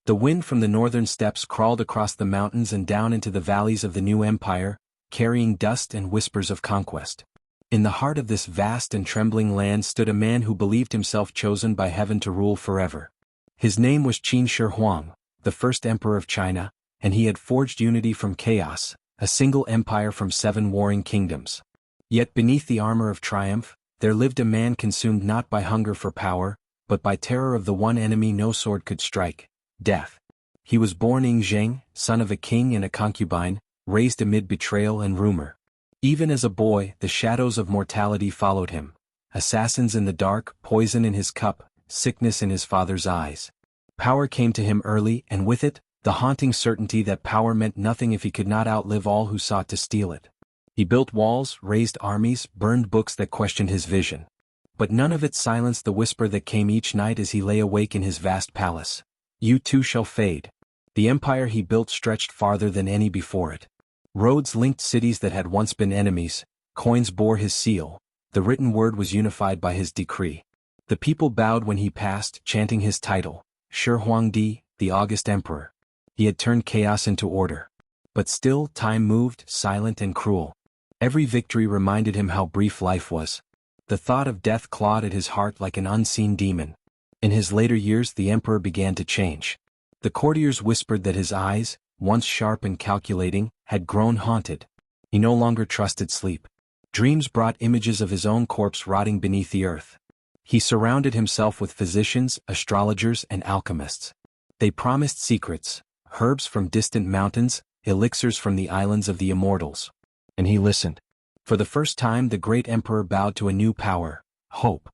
The wind from the northern steppes crawled across the mountains and down into the valleys of the new empire, carrying dust and whispers of conquest. In the heart of this vast and trembling land stood a man who believed himself chosen by heaven to rule forever. His name was Qin Shi Huang, the first emperor of China, and he had forged unity from chaos, a single empire from 7 warring kingdoms. Yet beneath the armor of triumph, there lived a man consumed not by hunger for power, but by terror of the one enemy no sword could strike, death. He was born Ing Zheng, son of a king and a concubine, raised amid betrayal and rumor. Even as a boy, the shadows of mortality followed him. Assassins in the dark, poison in his cup, sickness in his father's eyes. Power came to him early, and with it, the haunting certainty that power meant nothing if he could not outlive all who sought to steal it. He built walls, raised armies, burned books that questioned his vision. But none of it silenced the whisper that came each night as he lay awake in his vast palace. You too shall fade. The empire he built stretched farther than any before it. Roads linked cities that had once been enemies, coins bore his seal, the written word was unified by his decree. The people bowed when he passed, chanting his title, Shi Huangdi, the August Emperor. He had turned chaos into order. But still, time moved, silent and cruel. Every victory reminded him how brief life was. The thought of death clawed at his heart like an unseen demon. In his later years the emperor began to change. The courtiers whispered that his eyes, once sharp and calculating, had grown haunted. He no longer trusted sleep. Dreams brought images of his own corpse rotting beneath the earth. He surrounded himself with physicians, astrologers, and alchemists. They promised secrets, herbs from distant mountains, elixirs from the islands of the immortals. And he listened. For the first time the great emperor bowed to a new power, hope.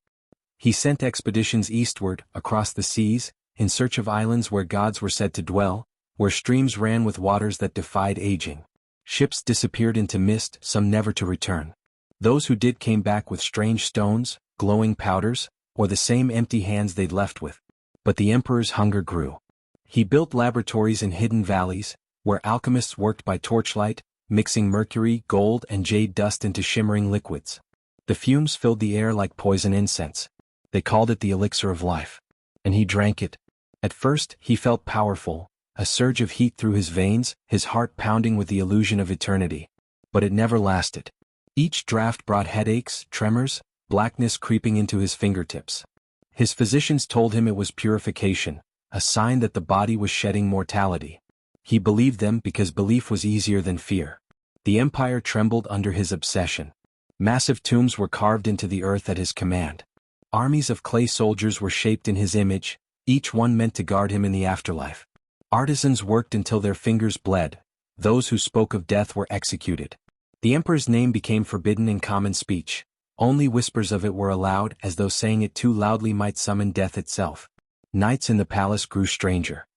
He sent expeditions eastward, across the seas, in search of islands where gods were said to dwell, where streams ran with waters that defied aging. Ships disappeared into mist, some never to return. Those who did came back with strange stones, glowing powders, or the same empty hands they'd left with. But the emperor's hunger grew. He built laboratories in hidden valleys, where alchemists worked by torchlight, mixing mercury, gold, and jade dust into shimmering liquids. The fumes filled the air like poison incense. They called it the elixir of life. And he drank it. At first, he felt powerful, a surge of heat through his veins, his heart pounding with the illusion of eternity. But it never lasted. Each draught brought headaches, tremors, blackness creeping into his fingertips. His physicians told him it was purification, a sign that the body was shedding mortality. He believed them because belief was easier than fear. The empire trembled under his obsession. Massive tombs were carved into the earth at his command. Armies of clay soldiers were shaped in his image, each one meant to guard him in the afterlife. Artisans worked until their fingers bled. Those who spoke of death were executed. The emperor's name became forbidden in common speech. Only whispers of it were allowed, as though saying it too loudly might summon death itself. Nights in the palace grew stranger.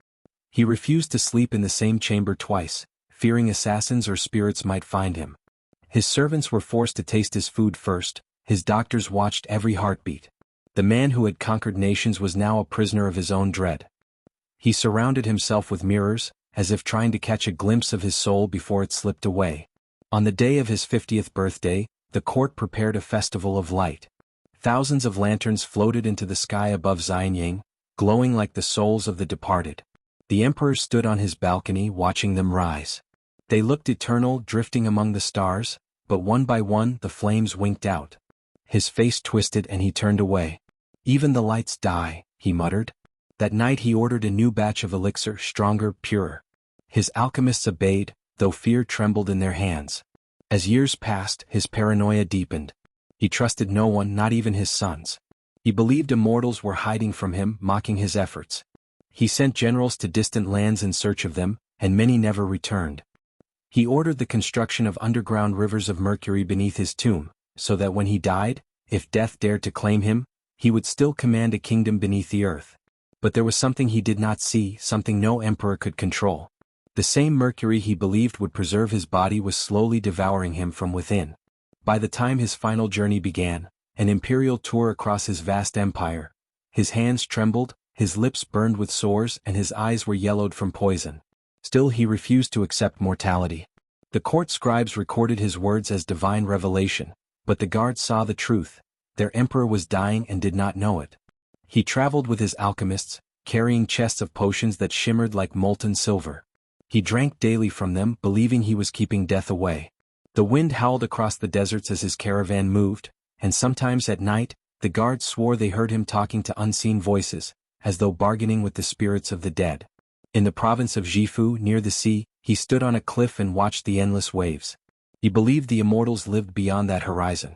He refused to sleep in the same chamber twice, fearing assassins or spirits might find him. His servants were forced to taste his food first, his doctors watched every heartbeat. The man who had conquered nations was now a prisoner of his own dread. He surrounded himself with mirrors, as if trying to catch a glimpse of his soul before it slipped away. On the day of his 50th birthday, the court prepared a festival of light. Thousands of lanterns floated into the sky above Xianyang, glowing like the souls of the departed. The emperor stood on his balcony watching them rise. They looked eternal, drifting among the stars, but one by one the flames winked out. His face twisted and he turned away. Even the lights die, he muttered. That night he ordered a new batch of elixir, stronger, purer. His alchemists obeyed, though fear trembled in their hands. As years passed, his paranoia deepened. He trusted no one, not even his sons. He believed immortals were hiding from him, mocking his efforts. He sent generals to distant lands in search of them, and many never returned. He ordered the construction of underground rivers of mercury beneath his tomb, so that when he died, if death dared to claim him, he would still command a kingdom beneath the earth. But there was something he did not see, something no emperor could control. The same mercury he believed would preserve his body was slowly devouring him from within. By the time his final journey began, an imperial tour across his vast empire, his hands trembled, his lips burned with sores, and his eyes were yellowed from poison. Still he refused to accept mortality. The court scribes recorded his words as divine revelation, but the guards saw the truth. Their emperor was dying and did not know it. He traveled with his alchemists, carrying chests of potions that shimmered like molten silver. He drank daily from them, believing he was keeping death away. The wind howled across the deserts as his caravan moved, and sometimes at night, the guards swore they heard him talking to unseen voices, as though bargaining with the spirits of the dead. In the province of Jifu, near the sea, he stood on a cliff and watched the endless waves. He believed the immortals lived beyond that horizon.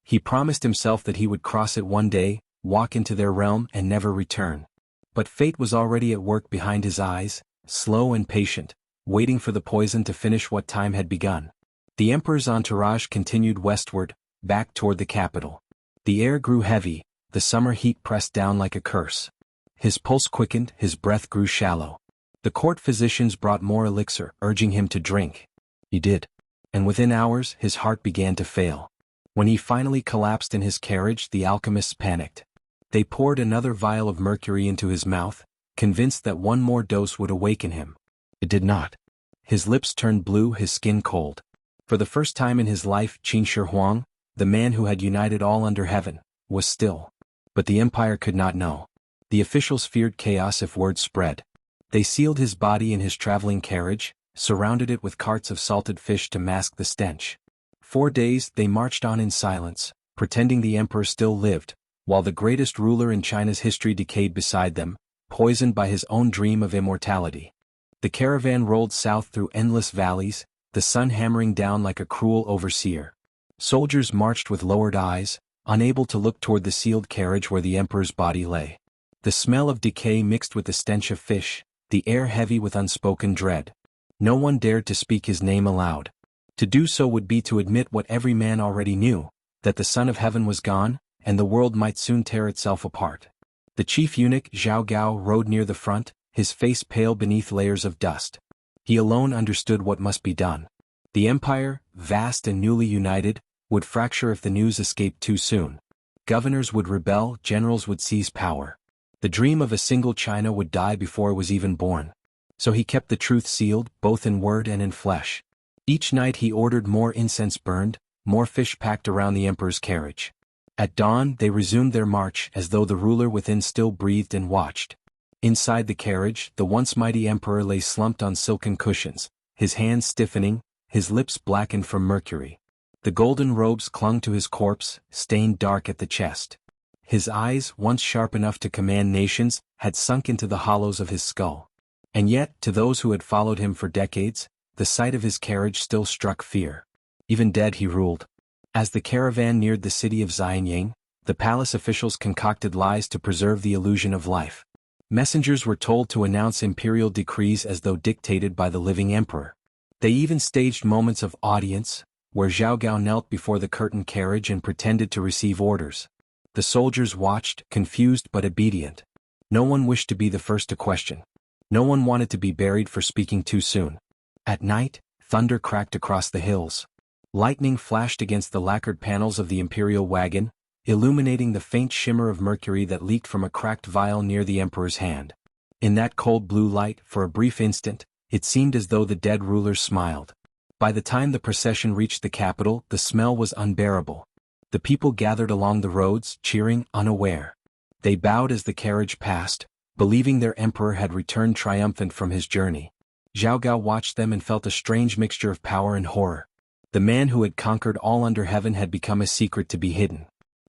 He promised himself that he would cross it one day, walk into their realm and never return. But fate was already at work behind his eyes, slow and patient, waiting for the poison to finish what time had begun. The emperor's entourage continued westward, back toward the capital. The air grew heavy, the summer heat pressed down like a curse. His pulse quickened, his breath grew shallow. The court physicians brought more elixir, urging him to drink. He did. And within hours, his heart began to fail. When he finally collapsed in his carriage, the alchemists panicked. They poured another vial of mercury into his mouth, convinced that one more dose would awaken him. It did not. His lips turned blue, his skin cold. For the first time in his life, Qin Shi Huang, the man who had united all under heaven, was still. But the empire could not know. The officials feared chaos if word spread. They sealed his body in his traveling carriage, surrounded it with carts of salted fish to mask the stench. 4 days they marched on in silence, pretending the emperor still lived, while the greatest ruler in China's history decayed beside them, poisoned by his own dream of immortality. The caravan rolled south through endless valleys, the sun hammering down like a cruel overseer. Soldiers marched with lowered eyes, unable to look toward the sealed carriage where the emperor's body lay. The smell of decay mixed with the stench of fish, the air heavy with unspoken dread. No one dared to speak his name aloud. To do so would be to admit what every man already knew, that the Son of Heaven was gone, and the world might soon tear itself apart. The chief eunuch Zhao Gao rode near the front, his face pale beneath layers of dust. He alone understood what must be done. The empire, vast and newly united, would fracture if the news escaped too soon. Governors would rebel, generals would seize power. The dream of a single China would die before it was even born. So he kept the truth sealed, both in word and in flesh. Each night he ordered more incense burned, more fish packed around the emperor's carriage. At dawn they resumed their march as though the ruler within still breathed and watched. Inside the carriage, the once mighty emperor lay slumped on silken cushions, his hands stiffening, his lips blackened from mercury. The golden robes clung to his corpse, stained dark at the chest. His eyes, once sharp enough to command nations, had sunk into the hollows of his skull. And yet, to those who had followed him for decades, the sight of his carriage still struck fear. Even dead he ruled. As the caravan neared the city of Xianyang, the palace officials concocted lies to preserve the illusion of life. Messengers were told to announce imperial decrees as though dictated by the living emperor. They even staged moments of audience, where Zhao Gao knelt before the curtained carriage and pretended to receive orders. The soldiers watched, confused but obedient. No one wished to be the first to question. No one wanted to be buried for speaking too soon. At night, thunder cracked across the hills. Lightning flashed against the lacquered panels of the imperial wagon, illuminating the faint shimmer of mercury that leaked from a cracked vial near the emperor's hand. In that cold blue light, for a brief instant, it seemed as though the dead ruler smiled. By the time the procession reached the capital, the smell was unbearable. The people gathered along the roads, cheering, unaware. They bowed as the carriage passed, believing their emperor had returned triumphant from his journey. Zhao Gao watched them and felt a strange mixture of power and horror. The man who had conquered all under heaven had become a secret to be hidden.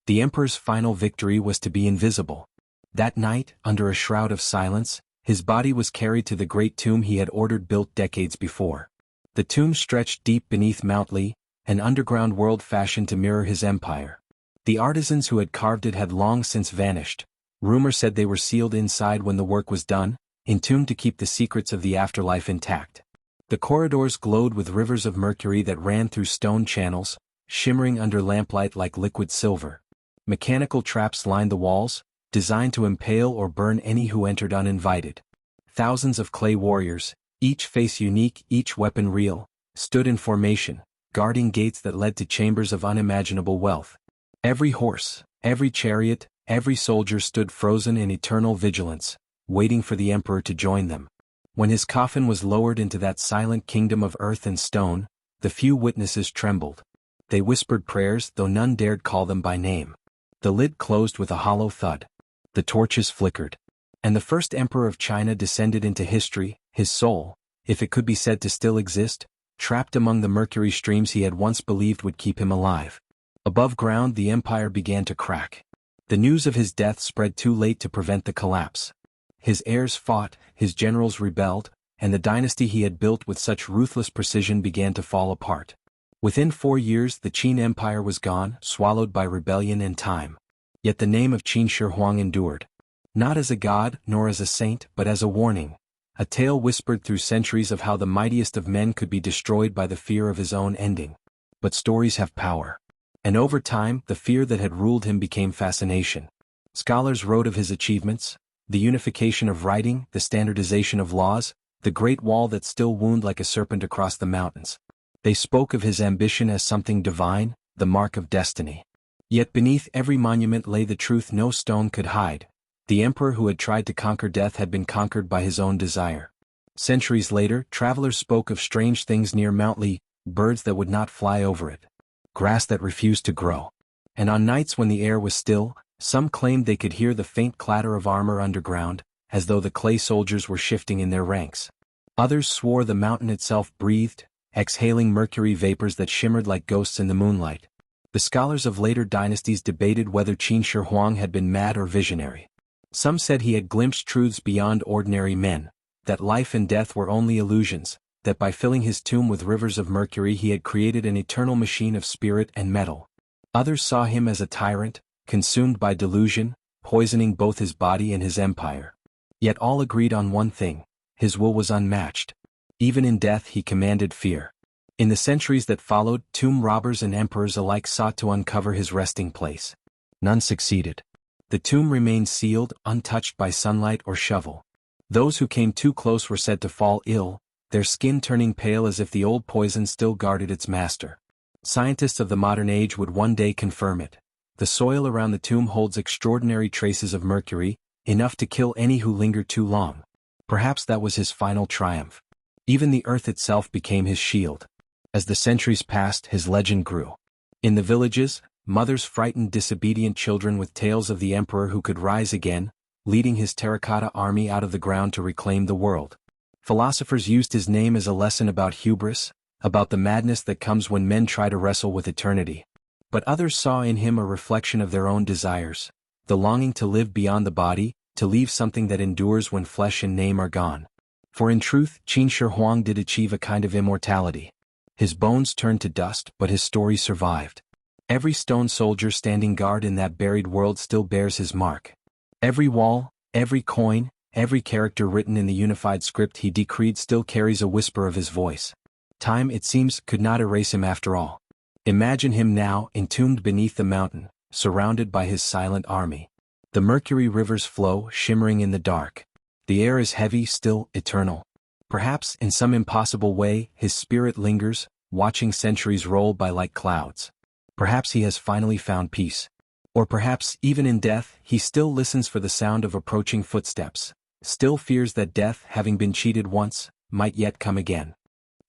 The emperor's final victory was to be invisible. That night, under a shroud of silence, his body was carried to the great tomb he had ordered built decades before. The tomb stretched deep beneath Mount Li, an underground world fashioned to mirror his empire. The artisans who had carved it had long since vanished. Rumor said they were sealed inside when the work was done, entombed to keep the secrets of the afterlife intact. The corridors glowed with rivers of mercury that ran through stone channels, shimmering under lamplight like liquid silver. Mechanical traps lined the walls, designed to impale or burn any who entered uninvited. Thousands of clay warriors, each face unique, each weapon real, stood in formation, guarding gates that led to chambers of unimaginable wealth. Every horse, every chariot, every soldier stood frozen in eternal vigilance, waiting for the emperor to join them. When his coffin was lowered into that silent kingdom of earth and stone, the few witnesses trembled. They whispered prayers, though none dared call them by name. The lid closed with a hollow thud. The torches flickered. And the first emperor of China descended into history, his soul, if it could be said to still exist, trapped among the mercury streams he had once believed would keep him alive. Above ground the empire began to crack. The news of his death spread too late to prevent the collapse. His heirs fought, his generals rebelled, and the dynasty he had built with such ruthless precision began to fall apart. Within 4 years the Qin Empire was gone, swallowed by rebellion and time. Yet the name of Qin Shi Huang endured. Not as a god, nor as a saint, but as a warning. A tale whispered through centuries of how the mightiest of men could be destroyed by the fear of his own ending. But stories have power. And over time, the fear that had ruled him became fascination. Scholars wrote of his achievements, the unification of writing, the standardization of laws, the great wall that still wound like a serpent across the mountains. They spoke of his ambition as something divine, the mark of destiny. Yet beneath every monument lay the truth no stone could hide. The emperor who had tried to conquer death had been conquered by his own desire. Centuries later, travelers spoke of strange things near Mount Li, birds that would not fly over it, grass that refused to grow. And on nights when the air was still, some claimed they could hear the faint clatter of armor underground, as though the clay soldiers were shifting in their ranks. Others swore the mountain itself breathed, exhaling mercury vapors that shimmered like ghosts in the moonlight. The scholars of later dynasties debated whether Qin Shi Huang had been mad or visionary. Some said he had glimpsed truths beyond ordinary men, that life and death were only illusions, that by filling his tomb with rivers of mercury he had created an eternal machine of spirit and metal. Others saw him as a tyrant, consumed by delusion, poisoning both his body and his empire. Yet all agreed on one thing: his will was unmatched. Even in death he commanded fear. In the centuries that followed, tomb robbers and emperors alike sought to uncover his resting place. None succeeded. The tomb remained sealed, untouched by sunlight or shovel. Those who came too close were said to fall ill, their skin turning pale as if the old poison still guarded its master. Scientists of the modern age would one day confirm it. The soil around the tomb holds extraordinary traces of mercury, enough to kill any who linger too long. Perhaps that was his final triumph. Even the earth itself became his shield. As the centuries passed, his legend grew. In the villages, mothers frightened disobedient children with tales of the emperor who could rise again, leading his Terracotta Army out of the ground to reclaim the world. Philosophers used his name as a lesson about hubris, about the madness that comes when men try to wrestle with eternity. But others saw in him a reflection of their own desires, the longing to live beyond the body, to leave something that endures when flesh and name are gone. For in truth, Qin Shi Huang did achieve a kind of immortality. His bones turned to dust, but his story survived. Every stone soldier standing guard in that buried world still bears his mark. Every wall, every coin, every character written in the unified script he decreed still carries a whisper of his voice. Time, it seems, could not erase him after all. Imagine him now, entombed beneath the mountain, surrounded by his silent army. The mercury rivers flow, shimmering in the dark. The air is heavy, still, eternal. Perhaps, in some impossible way, his spirit lingers, watching centuries roll by like clouds. Perhaps he has finally found peace. Or perhaps, even in death, he still listens for the sound of approaching footsteps, still fears that death, having been cheated once, might yet come again.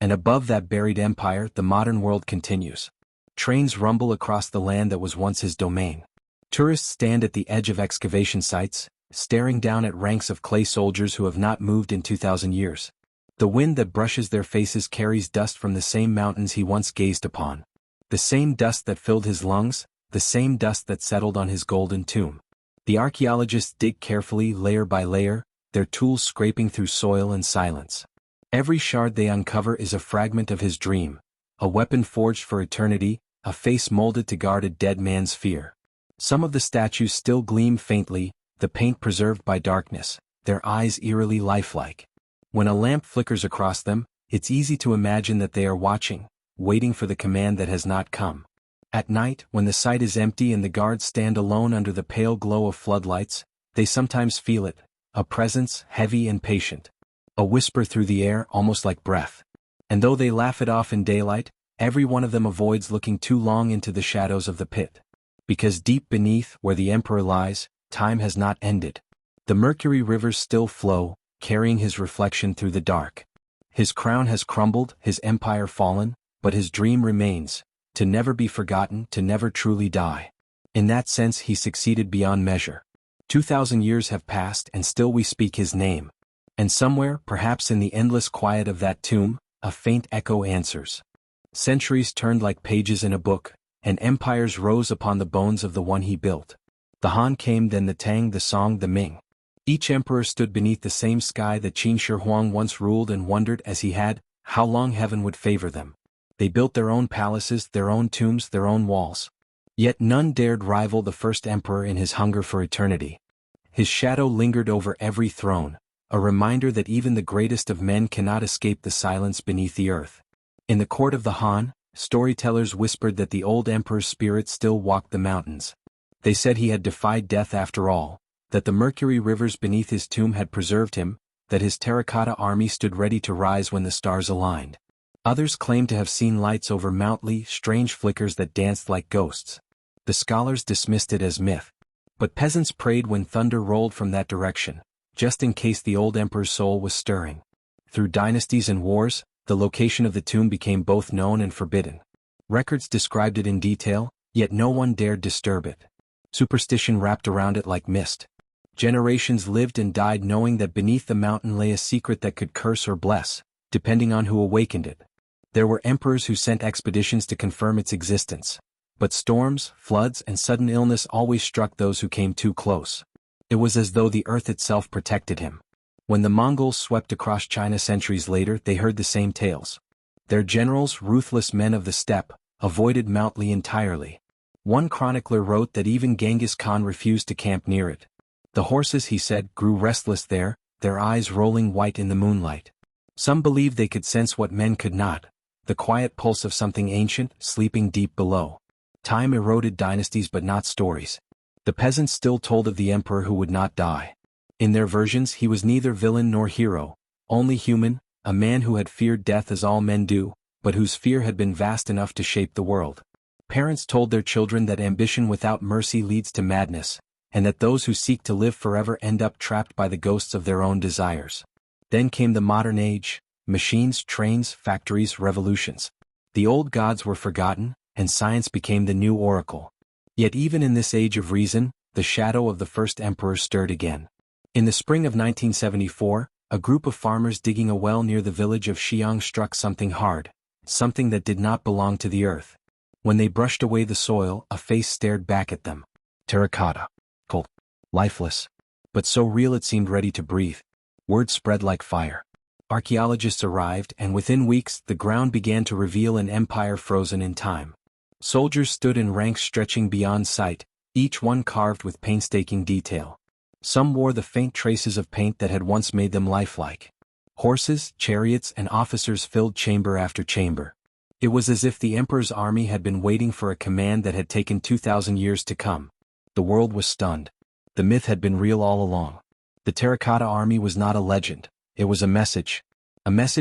And above that buried empire, the modern world continues. Trains rumble across the land that was once his domain. Tourists stand at the edge of excavation sites, staring down at ranks of clay soldiers who have not moved in 2,000 years. The wind that brushes their faces carries dust from the same mountains he once gazed upon. The same dust that filled his lungs, the same dust that settled on his golden tomb. The archaeologists dig carefully, layer by layer, their tools scraping through soil and silence. Every shard they uncover is a fragment of his dream, a weapon forged for eternity, a face molded to guard a dead man's fear. Some of the statues still gleam faintly, the paint preserved by darkness, their eyes eerily lifelike. When a lamp flickers across them, it's easy to imagine that they are watching, waiting for the command that has not come. At night, when the site is empty and the guards stand alone under the pale glow of floodlights, they sometimes feel it, a presence heavy and patient. A whisper through the air, almost like breath. And though they laugh it off in daylight, every one of them avoids looking too long into the shadows of the pit. Because deep beneath, where the emperor lies, time has not ended. The mercury rivers still flow, carrying his reflection through the dark. His crown has crumbled, his empire fallen, but his dream remains, to never be forgotten, to never truly die. In that sense he succeeded beyond measure. 2,000 years have passed and still we speak his name. And somewhere, perhaps in the endless quiet of that tomb, a faint echo answers. Centuries turned like pages in a book, and empires rose upon the bones of the one he built. The Han came, then the Tang, the Song, the Ming. Each emperor stood beneath the same sky that Qin Shi Huang once ruled and wondered as he had, how long heaven would favor them. They built their own palaces, their own tombs, their own walls. Yet none dared rival the first emperor in his hunger for eternity. His shadow lingered over every throne, a reminder that even the greatest of men cannot escape the silence beneath the earth. In the court of the Han, storytellers whispered that the old emperor's spirit still walked the mountains. They said he had defied death after all, that the mercury rivers beneath his tomb had preserved him, that his Terracotta Army stood ready to rise when the stars aligned. Others claimed to have seen lights over Mount Li, strange flickers that danced like ghosts. The scholars dismissed it as myth. But peasants prayed when thunder rolled from that direction, just in case the old emperor's soul was stirring. Through dynasties and wars, the location of the tomb became both known and forbidden. Records described it in detail, yet no one dared disturb it. Superstition wrapped around it like mist. Generations lived and died knowing that beneath the mountain lay a secret that could curse or bless, depending on who awakened it. There were emperors who sent expeditions to confirm its existence. But storms, floods, and sudden illness always struck those who came too close. It was as though the earth itself protected him. When the Mongols swept across China centuries later, they heard the same tales. Their generals, ruthless men of the steppe, avoided Mount Li entirely. One chronicler wrote that even Genghis Khan refused to camp near it. The horses, he said, grew restless there, their eyes rolling white in the moonlight. Some believed they could sense what men could not, the quiet pulse of something ancient, sleeping deep below. Time eroded dynasties but not stories. The peasants still told of the emperor who would not die. In their versions he was neither villain nor hero, only human, a man who had feared death as all men do, but whose fear had been vast enough to shape the world. Parents told their children that ambition without mercy leads to madness, and that those who seek to live forever end up trapped by the ghosts of their own desires. Then came the modern age, machines, trains, factories, revolutions. The old gods were forgotten, and science became the new oracle. Yet even in this age of reason, the shadow of the first emperor stirred again. In the spring of 1974, a group of farmers digging a well near the village of Xiang struck something hard, something that did not belong to the earth. When they brushed away the soil, a face stared back at them. Terracotta. Cold. Lifeless. But so real it seemed ready to breathe. Word spread like fire. Archaeologists arrived, and within weeks, the ground began to reveal an empire frozen in time. Soldiers stood in ranks stretching beyond sight, each one carved with painstaking detail. Some wore the faint traces of paint that had once made them lifelike. Horses, chariots, and officers filled chamber after chamber. It was as if the emperor's army had been waiting for a command that had taken 2,000 years to come. The world was stunned. The myth had been real all along. The Terracotta Army was not a legend. It was a message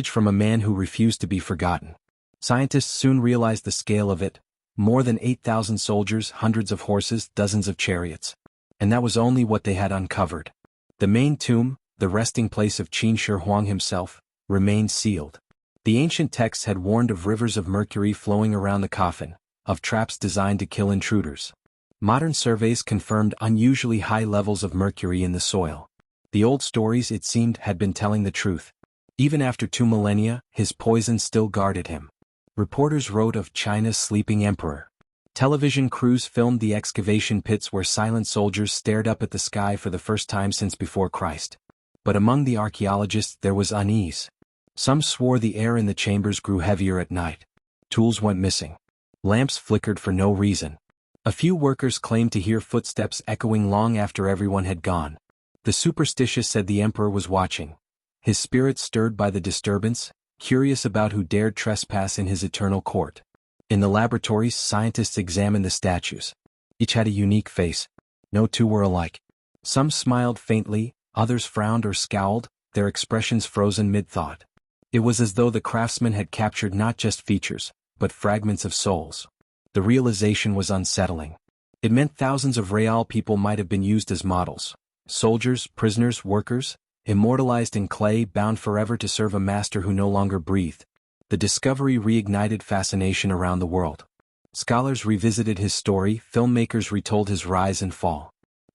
from a man who refused to be forgotten. Scientists soon realized the scale of it. More than 8,000 soldiers, hundreds of horses, dozens of chariots. And that was only what they had uncovered. The main tomb, the resting place of Qin Shi Huang himself, remained sealed. The ancient texts had warned of rivers of mercury flowing around the coffin, of traps designed to kill intruders. Modern surveys confirmed unusually high levels of mercury in the soil. The old stories, it seemed, had been telling the truth. Even after 2 millennia, his poison still guarded him. Reporters wrote of China's sleeping emperor. Television crews filmed the excavation pits where silent soldiers stared up at the sky for the first time since before Christ. But among the archaeologists there was unease. Some swore the air in the chambers grew heavier at night. Tools went missing. Lamps flickered for no reason. A few workers claimed to hear footsteps echoing long after everyone had gone. The superstitious said the emperor was watching. His spirit stirred by the disturbance, curious about who dared trespass in his eternal court. In the laboratories, scientists examined the statues. Each had a unique face. No two were alike. Some smiled faintly, others frowned or scowled, their expressions frozen mid-thought. It was as though the craftsman had captured not just features, but fragments of souls. The realization was unsettling. It meant thousands of real people might have been used as models. Soldiers, prisoners, workers, immortalized in clay, bound forever to serve a master who no longer breathed. The discovery reignited fascination around the world. Scholars revisited his story, filmmakers retold his rise and fall.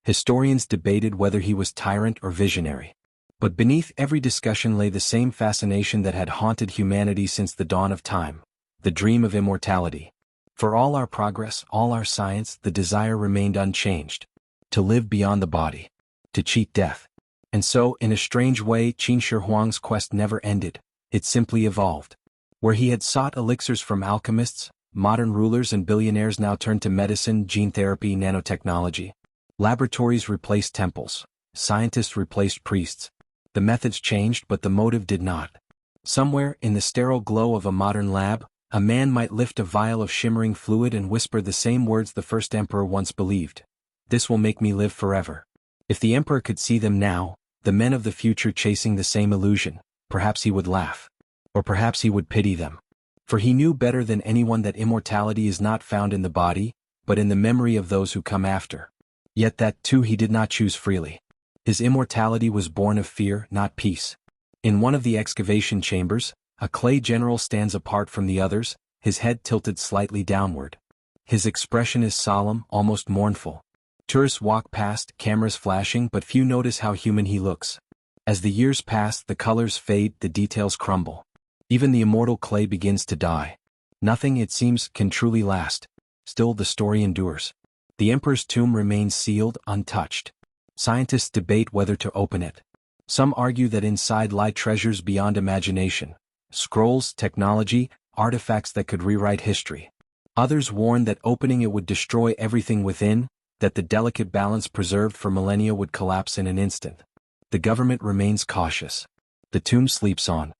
Historians debated whether he was tyrant or visionary. But beneath every discussion lay the same fascination that had haunted humanity since the dawn of time, the dream of immortality. For all our progress, all our science, the desire remained unchanged. To live beyond the body. To cheat death. And so, in a strange way, Qin Shi Huang's quest never ended, it simply evolved. Where he had sought elixirs from alchemists, modern rulers and billionaires now turned to medicine, gene therapy, nanotechnology. Laboratories replaced temples. Scientists replaced priests. The methods changed, but the motive did not. Somewhere, in the sterile glow of a modern lab, a man might lift a vial of shimmering fluid and whisper the same words the first emperor once believed. This will make me live forever. If the emperor could see them now, the men of the future chasing the same illusion, perhaps he would laugh. Or perhaps he would pity them. For he knew better than anyone that immortality is not found in the body, but in the memory of those who come after. Yet that too he did not choose freely. His immortality was born of fear, not peace. In one of the excavation chambers, a clay general stands apart from the others, his head tilted slightly downward. His expression is solemn, almost mournful. Tourists walk past, cameras flashing, but few notice how human he looks. As the years pass, the colors fade, the details crumble. Even the immortal clay begins to die. Nothing, it seems, can truly last. Still, the story endures. The emperor's tomb remains sealed, untouched. Scientists debate whether to open it. Some argue that inside lie treasures beyond imagination. Scrolls, technology, artifacts that could rewrite history. Others warn that opening it would destroy everything within, that the delicate balance preserved for millennia would collapse in an instant. The government remains cautious. The tomb sleeps on.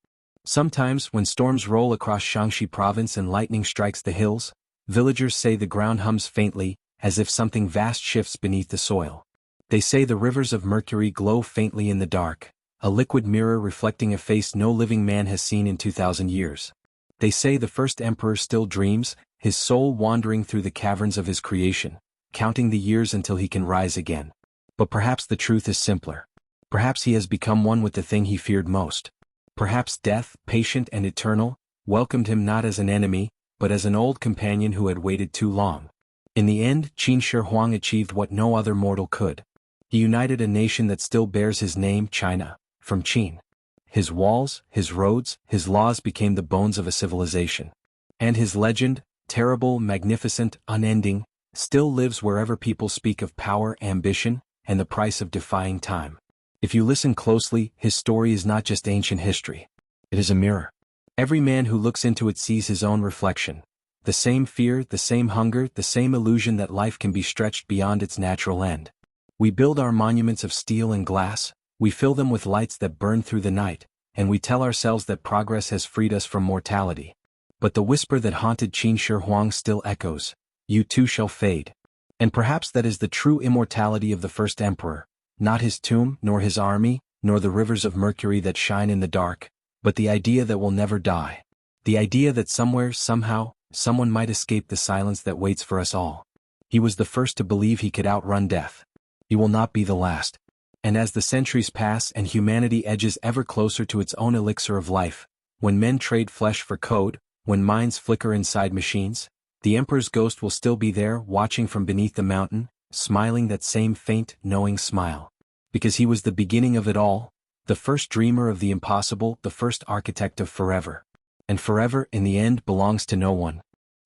Sometimes, when storms roll across Shaanxi province and lightning strikes the hills, villagers say the ground hums faintly, as if something vast shifts beneath the soil. They say the rivers of mercury glow faintly in the dark, a liquid mirror reflecting a face no living man has seen in 2,000 years. They say the first emperor still dreams, his soul wandering through the caverns of his creation, counting the years until he can rise again. But perhaps the truth is simpler. Perhaps he has become one with the thing he feared most. Perhaps death, patient and eternal, welcomed him not as an enemy, but as an old companion who had waited too long. In the end, Qin Shi Huang achieved what no other mortal could. He united a nation that still bears his name, China, from Qin. His walls, his roads, his laws became the bones of a civilization. And his legend, terrible, magnificent, unending, still lives wherever people speak of power, ambition, and the price of defying time. If you listen closely, his story is not just ancient history. It is a mirror. Every man who looks into it sees his own reflection. The same fear, the same hunger, the same illusion that life can be stretched beyond its natural end. We build our monuments of steel and glass, we fill them with lights that burn through the night, and we tell ourselves that progress has freed us from mortality. But the whisper that haunted Qin Shi Huang still echoes, "You too shall fade." And perhaps that is the true immortality of the first emperor. Not his tomb, nor his army, nor the rivers of mercury that shine in the dark, but the idea that will never die. The idea that somewhere, somehow, someone might escape the silence that waits for us all. He was the first to believe he could outrun death. He will not be the last. And as the centuries pass and humanity edges ever closer to its own elixir of life, when men trade flesh for code, when minds flicker inside machines, the emperor's ghost will still be there, watching from beneath the mountain, smiling that same faint, knowing smile. Because he was the beginning of it all, the first dreamer of the impossible, the first architect of forever. And forever, in the end, belongs to no one.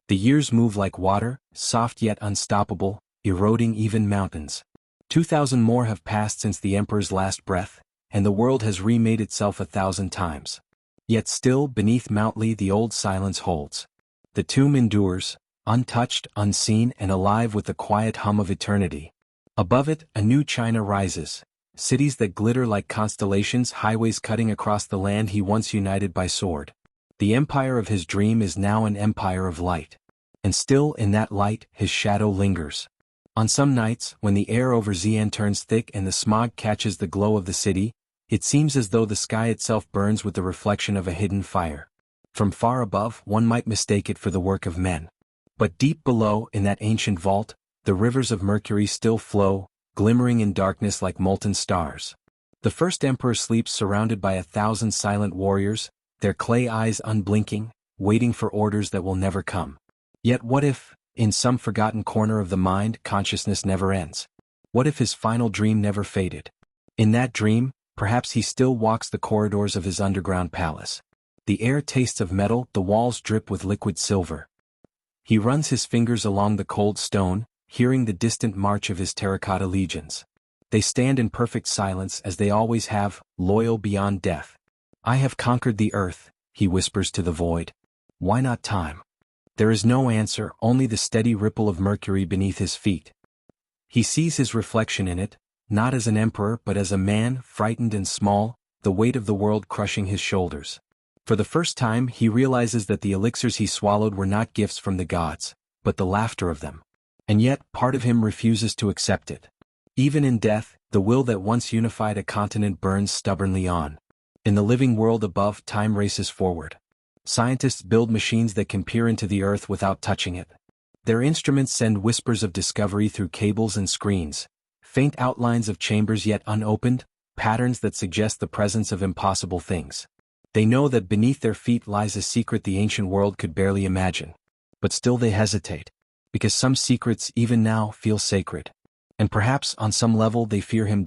The years move like water, soft yet unstoppable, eroding even mountains. 2,000 more have passed since the emperor's last breath, and the world has remade itself 1,000 times. Yet still, beneath Mount Li, the old silence holds. The tomb endures, untouched, unseen, and alive with the quiet hum of eternity. Above it, a new China rises. Cities that glitter like constellations, highways cutting across the land he once united by sword. The empire of his dream is now an empire of light. And still, in that light, his shadow lingers. On some nights, when the air over Xi'an turns thick and the smog catches the glow of the city, it seems as though the sky itself burns with the reflection of a hidden fire. From far above, one might mistake it for the work of men. But deep below, in that ancient vault, the rivers of mercury still flow, glimmering in darkness like molten stars. The first emperor sleeps surrounded by 1,000 silent warriors, their clay eyes unblinking, waiting for orders that will never come. Yet what if, in some forgotten corner of the mind, consciousness never ends? What if his final dream never faded? In that dream, perhaps he still walks the corridors of his underground palace. The air tastes of metal, the walls drip with liquid silver. He runs his fingers along the cold stone, hearing the distant march of his terracotta legions. They stand in perfect silence as they always have, loyal beyond death. I have conquered the earth, he whispers to the void. Why not time? There is no answer, only the steady ripple of mercury beneath his feet. He sees his reflection in it, not as an emperor but as a man, frightened and small, the weight of the world crushing his shoulders. For the first time he realizes that the elixirs he swallowed were not gifts from the gods, but the laughter of them. And yet, part of him refuses to accept it. Even in death, the will that once unified a continent burns stubbornly on. In the living world above, time races forward. Scientists build machines that can peer into the earth without touching it. Their instruments send whispers of discovery through cables and screens, faint outlines of chambers yet unopened, patterns that suggest the presence of impossible things. They know that beneath their feet lies a secret the ancient world could barely imagine. But still they hesitate, because some secrets even now feel sacred. And perhaps on some level they fear him.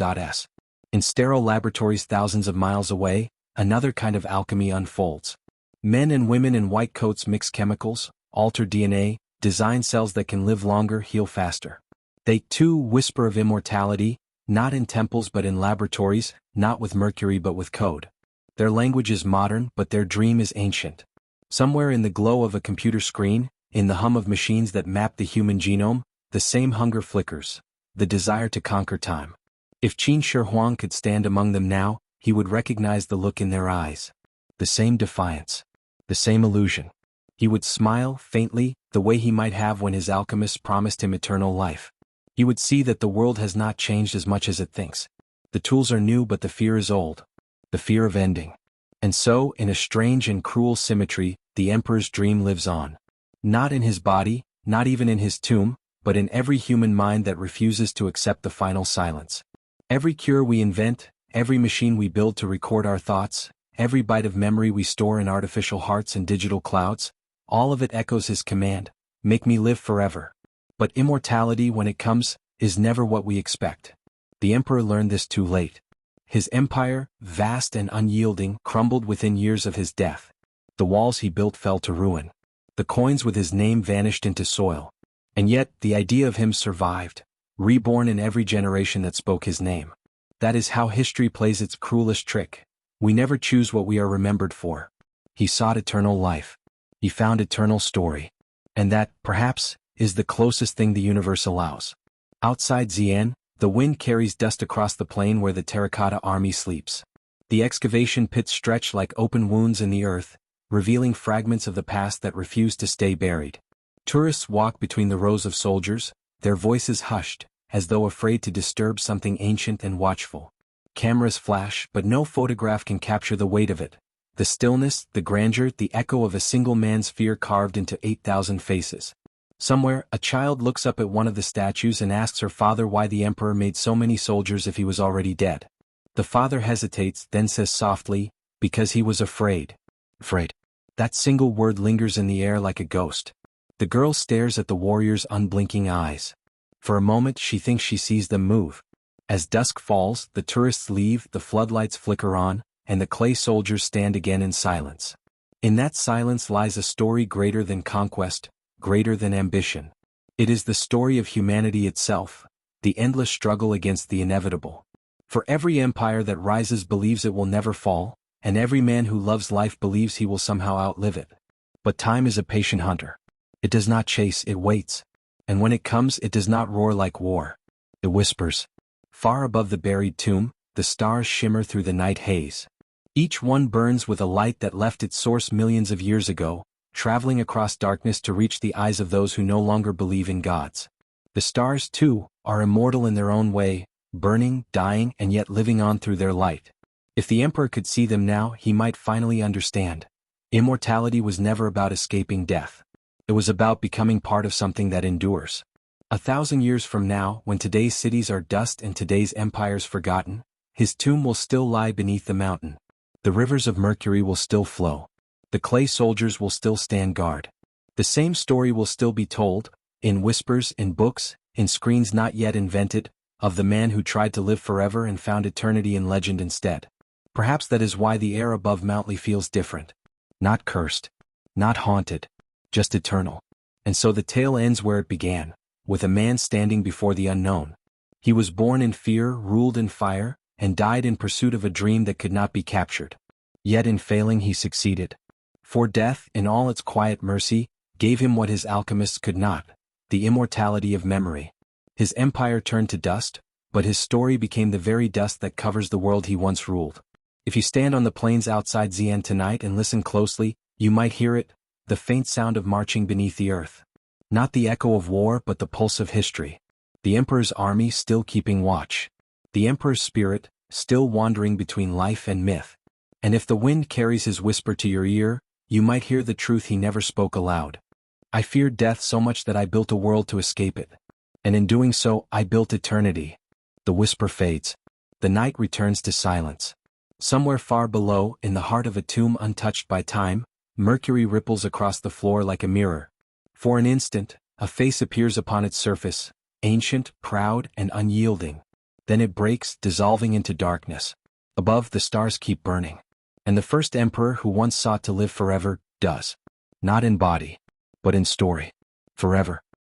In sterile laboratories thousands of miles away, another kind of alchemy unfolds. Men and women in white coats mix chemicals, alter DNA, design cells that can live longer, heal faster. They too whisper of immortality, not in temples but in laboratories, not with mercury but with code. Their language is modern, but their dream is ancient. Somewhere in the glow of a computer screen, in the hum of machines that map the human genome, the same hunger flickers, the desire to conquer time. If Qin Shi Huang could stand among them now, he would recognize the look in their eyes. The same defiance. The same illusion. He would smile, faintly, the way he might have when his alchemists promised him eternal life. He would see that the world has not changed as much as it thinks. The tools are new but the fear is old. The fear of ending. And so, in a strange and cruel symmetry, the emperor's dream lives on. Not in his body, not even in his tomb, but in every human mind that refuses to accept the final silence. Every cure we invent, every machine we build to record our thoughts, every byte of memory we store in artificial hearts and digital clouds, all of it echoes his command, make me live forever. But immortality, when it comes, is never what we expect. The emperor learned this too late. His empire, vast and unyielding, crumbled within years of his death. The walls he built fell to ruin. The coins with his name vanished into soil. And yet, the idea of him survived, reborn in every generation that spoke his name. That is how history plays its cruelest trick. We never choose what we are remembered for. He sought eternal life. He found eternal story. And that, perhaps, is the closest thing the universe allows. Outside Xi'an, the wind carries dust across the plain where the Terracotta Army sleeps. The excavation pits stretch like open wounds in the earth, revealing fragments of the past that refuse to stay buried. Tourists walk between the rows of soldiers, their voices hushed, as though afraid to disturb something ancient and watchful. Cameras flash, but no photograph can capture the weight of it. The stillness, the grandeur, the echo of a single man's fear carved into 8,000 faces. Somewhere, a child looks up at one of the statues and asks her father why the emperor made so many soldiers if he was already dead. The father hesitates, then says softly, because he was afraid. Afraid. That single word lingers in the air like a ghost. The girl stares at the warrior's unblinking eyes. For a moment she thinks she sees them move. As dusk falls, the tourists leave, the floodlights flicker on, and the clay soldiers stand again in silence. In that silence lies a story greater than conquest, greater than ambition. It is the story of humanity itself, the endless struggle against the inevitable. For every empire that rises believes it will never fall, and every man who loves life believes he will somehow outlive it. But time is a patient hunter. It does not chase, it waits. And when it comes, it does not roar like war. It whispers. Far above the buried tomb, the stars shimmer through the night haze. Each one burns with a light that left its source millions of years ago, traveling across darkness to reach the eyes of those who no longer believe in gods. The stars, too, are immortal in their own way, burning, dying, and yet living on through their light. If the emperor could see them now, he might finally understand. Immortality was never about escaping death. It was about becoming part of something that endures. 1,000 years from now, when today's cities are dust and today's empires forgotten, his tomb will still lie beneath the mountain. The rivers of mercury will still flow. The clay soldiers will still stand guard. The same story will still be told, in whispers, in books, in screens not yet invented, of the man who tried to live forever and found eternity in legend instead. Perhaps that is why the air above Mountley feels different. Not cursed. Not haunted. Just eternal. And so the tale ends where it began, with a man standing before the unknown. He was born in fear, ruled in fire, and died in pursuit of a dream that could not be captured. Yet in failing he succeeded. For death, in all its quiet mercy, gave him what his alchemists could not, the immortality of memory. His empire turned to dust, but his story became the very dust that covers the world he once ruled. If you stand on the plains outside Xi'an tonight and listen closely, you might hear it, the faint sound of marching beneath the earth. Not the echo of war but the pulse of history. The Emperor's army still keeping watch. The Emperor's spirit, still wandering between life and myth. And if the wind carries his whisper to your ear, you might hear the truth he never spoke aloud. I feared death so much that I built a world to escape it. And in doing so, I built eternity. The whisper fades. The night returns to silence. Somewhere far below, in the heart of a tomb untouched by time, mercury ripples across the floor like a mirror. For an instant, a face appears upon its surface, ancient, proud, and unyielding. Then it breaks, dissolving into darkness. Above, the stars keep burning. And the first emperor who once sought to live forever, does. Not in body, but in story. Forever.